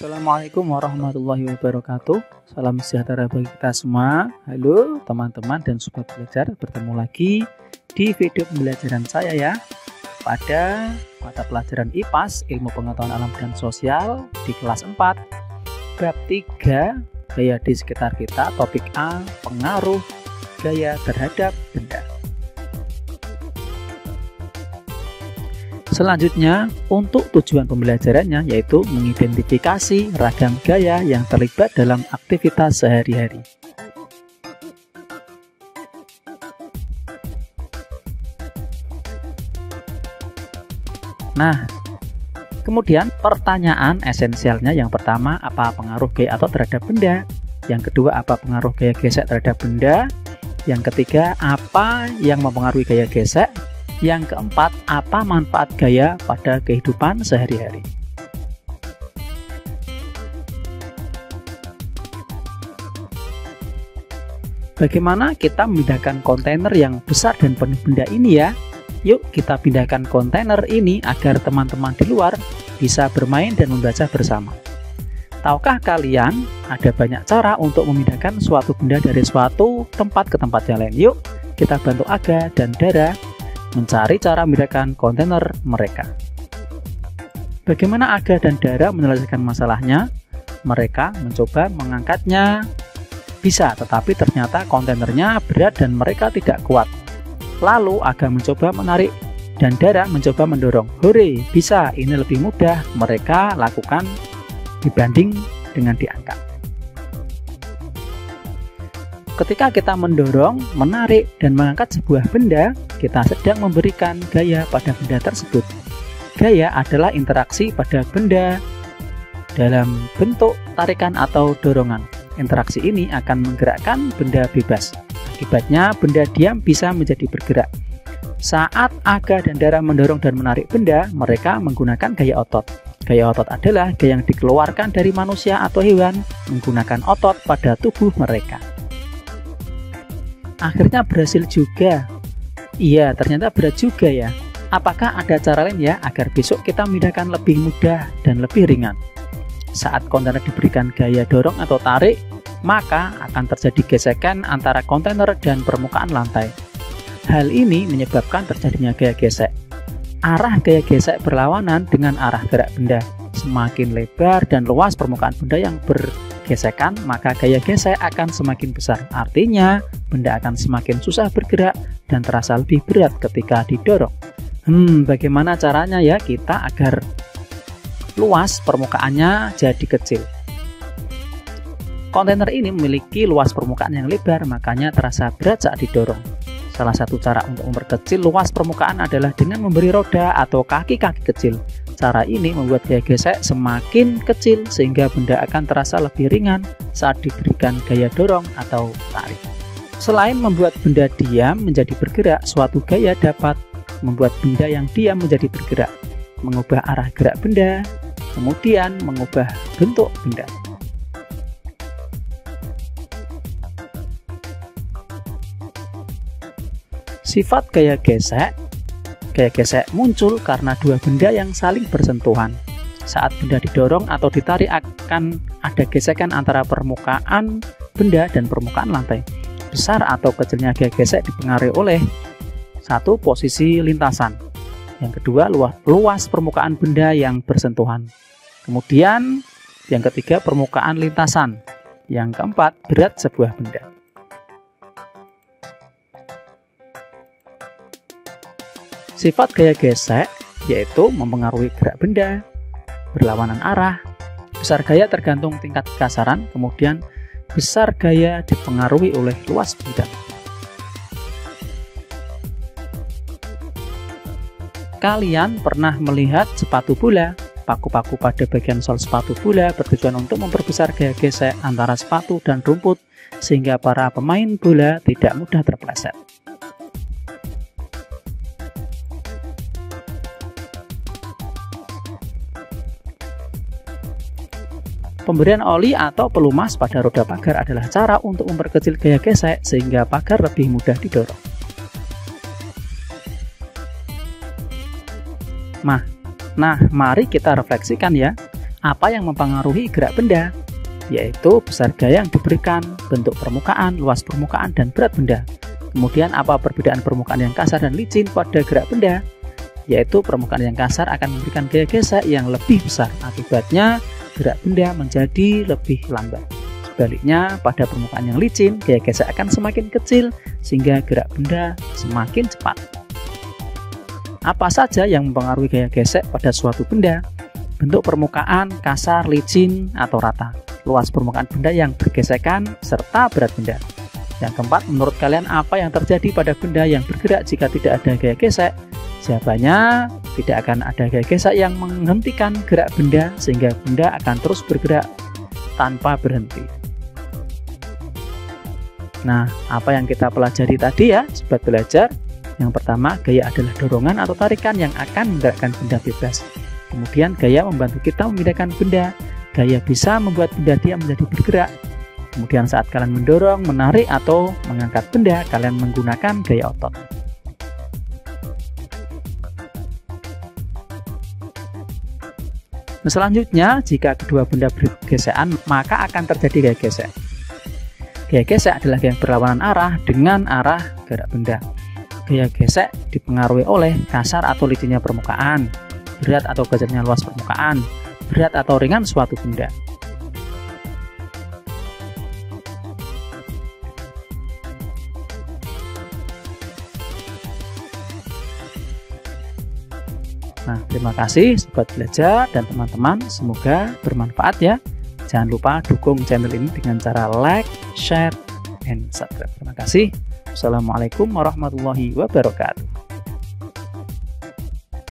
Assalamualaikum warahmatullahi wabarakatuh. Salam sejahtera bagi kita semua. Halo teman-teman dan sobat belajar, bertemu lagi di video pembelajaran saya ya. Pada mata pelajaran IPAS, Ilmu Pengetahuan Alam dan Sosial di kelas 4, bab 3, gaya di sekitar kita, topik A, pengaruh gaya terhadap benda. Selanjutnya, untuk tujuan pembelajarannya yaitu mengidentifikasi ragam gaya yang terlibat dalam aktivitas sehari-hari. Nah, kemudian pertanyaan esensialnya yang pertama, apa pengaruh gaya otot terhadap benda? Yang kedua, apa pengaruh gaya gesek terhadap benda? Yang ketiga, apa yang mempengaruhi gaya gesek? Yang keempat, apa manfaat gaya pada kehidupan sehari-hari? Bagaimana kita memindahkan kontainer yang besar dan penuh benda ini ya? Yuk kita pindahkan kontainer ini agar teman-teman di luar bisa bermain dan membaca bersama. Tahukah kalian ada banyak cara untuk memindahkan suatu benda dari suatu tempat ke tempat yang lain? Yuk kita bantu Aga dan Dara mencari cara memindahkan kontainer mereka. Bagaimana Aga dan Dara menyelesaikan masalahnya? Mereka mencoba mengangkatnya, bisa, tetapi ternyata kontainernya berat dan mereka tidak kuat. Lalu Aga mencoba menarik dan Dara mencoba mendorong. Hore, bisa, ini lebih mudah mereka lakukan dibanding dengan diangkat. Ketika kita mendorong, menarik, dan mengangkat sebuah benda, kita sedang memberikan gaya pada benda tersebut. Gaya adalah interaksi pada benda dalam bentuk tarikan atau dorongan. Interaksi ini akan menggerakkan benda bebas. Akibatnya, benda diam bisa menjadi bergerak. Saat Aga dan Dara mendorong dan menarik benda, mereka menggunakan gaya otot. Gaya otot adalah gaya yang dikeluarkan dari manusia atau hewan menggunakan otot pada tubuh mereka. Akhirnya berhasil juga. Iya, ternyata berat juga ya. Apakah ada cara lain ya agar besok kita memindahkan lebih mudah dan lebih ringan? Saat kontainer diberikan gaya dorong atau tarik, maka akan terjadi gesekan antara kontainer dan permukaan lantai. Hal ini menyebabkan terjadinya gaya gesek. Arah gaya gesek berlawanan dengan arah gerak benda. Semakin lebar dan luas permukaan benda yang bergesekan, maka gaya gesek akan semakin besar. Artinya, benda akan semakin susah bergerak dan terasa lebih berat ketika didorong. Bagaimana caranya ya kita agar luas permukaannya jadi kecil? Kontainer ini memiliki luas permukaan yang lebar, makanya terasa berat saat didorong. Salah satu cara untuk memperkecil luas permukaan adalah dengan memberi roda atau kaki-kaki kecil. Cara ini membuat gaya gesek semakin kecil sehingga benda akan terasa lebih ringan saat diberikan gaya dorong atau tarik. Selain membuat benda diam menjadi bergerak, suatu gaya dapat membuat benda yang diam menjadi bergerak, mengubah arah gerak benda, kemudian mengubah bentuk benda. Sifat gaya gesek muncul karena dua benda yang saling bersentuhan. Saat benda didorong atau ditarik akan ada gesekan antara permukaan benda dan permukaan lantai. Besar atau kecilnya gaya gesek dipengaruhi oleh satu, posisi lintasan. Yang kedua, luas permukaan benda yang bersentuhan. Kemudian yang ketiga, permukaan lintasan. Yang keempat, berat sebuah benda. Sifat gaya gesek yaitu mempengaruhi gerak benda, berlawanan arah. Besar gaya tergantung tingkat kekasaran, kemudian besar gaya dipengaruhi oleh luas benda. Kalian pernah melihat sepatu bola? Paku-paku pada bagian sol sepatu bola bertujuan untuk memperbesar gaya gesek antara sepatu dan rumput sehingga para pemain bola tidak mudah terpeleset. Pemberian oli atau pelumas pada roda pagar adalah cara untuk memperkecil gaya gesek sehingga pagar lebih mudah didorong. Nah, mari kita refleksikan ya. Apa yang mempengaruhi gerak benda? Yaitu besar gaya yang diberikan, bentuk permukaan, luas permukaan, dan berat benda. Kemudian apa perbedaan permukaan yang kasar dan licin pada gerak benda? Yaitu permukaan yang kasar akan memberikan gaya gesek yang lebih besar. Akibatnya gerak benda menjadi lebih lambat. Sebaliknya pada permukaan yang licin, gaya gesek akan semakin kecil sehingga gerak benda semakin cepat. Apa saja yang mempengaruhi gaya gesek pada suatu benda? Bentuk permukaan, kasar, licin, atau rata. Luas permukaan benda yang bergesekan, serta berat benda. Yang keempat, menurut kalian apa yang terjadi pada benda yang bergerak jika tidak ada gaya gesek? Jawabannya, tidak akan ada gaya gesek yang menghentikan gerak benda, sehingga benda akan terus bergerak tanpa berhenti. Nah, apa yang kita pelajari tadi ya, sobat belajar? Yang pertama, gaya adalah dorongan atau tarikan yang akan menggerakkan benda bebas. Kemudian gaya membantu kita memindahkan benda. Gaya bisa membuat benda diam menjadi bergerak. Kemudian saat kalian mendorong, menarik, atau mengangkat benda, kalian menggunakan gaya otot. Nah, selanjutnya, jika kedua benda bergesekan, maka akan terjadi gaya gesek. Gaya gesek adalah gaya berlawanan arah dengan arah gerak benda. Gaya gesek dipengaruhi oleh kasar atau licinnya permukaan, berat atau gesernya luas permukaan, berat atau ringan suatu benda. Nah, terima kasih sobat belajar dan teman-teman, semoga bermanfaat ya. Jangan lupa dukung channel ini dengan cara like, share, and subscribe. Terima kasih. Assalamualaikum warahmatullahi wabarakatuh.